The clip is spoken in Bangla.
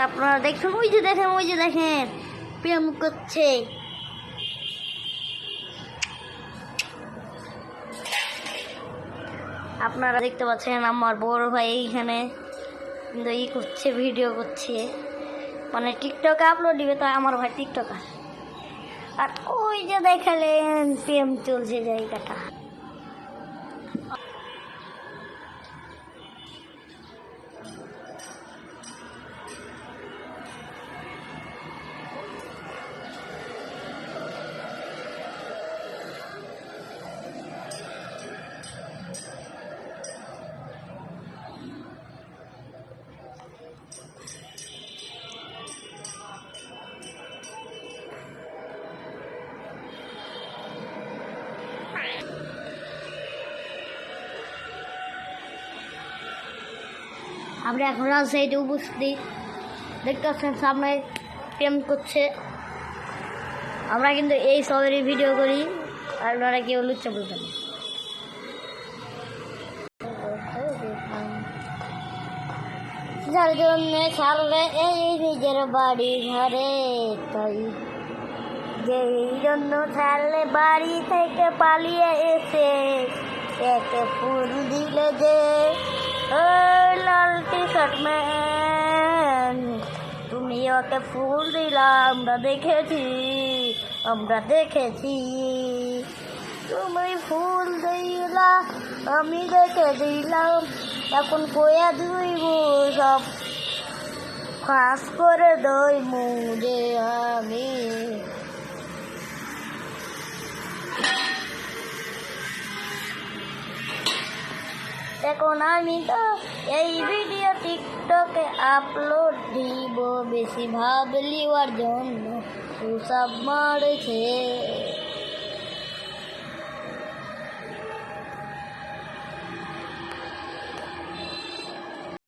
আপনারা দেখুন, ওই যে দেখেন প্রেম করছে। আপনারা দেখতে পাচ্ছেন আমার বড় ভাই এইখানে কিন্তু করছে, ভিডিও করছে, মানে টিকটকে আপলোড দিবে। তো আমার ভাই টিকটকার, আর ওই যে দেখালেন প্রেম চলছে জায়গাটা। আমরা এখন রাজশাহীতে উপস্থিত, দেখতে পাচ্ছেন সামনে প্রেম করছে। আমরা কিন্তু এই সবেরই ভিডিও করি, আর ওনারা কেউ লুচ্চা বলবেন না। যার জন্য ছাড়লে এই নিজের বাড়ি ঘরে, তাই যেই জন্য ছাড়লে বাড়ি থেকে পালিয়ে এসে একে ফুল দিলে যে লাল টি শার্ট ম্যান, তুমি ওকে ফুল দিলা, আমরা দেখেছি তুমি ফুল দিলা, আমি দেখে দিলাম। এখন কোয়া দুইব সব ফাঁস করে দই মুজে আমি। এখন আমি তো এই ভিডিও টিকটকে আপলোড দিব, বেশি ভাবলি ওর জন্য সব মারছে।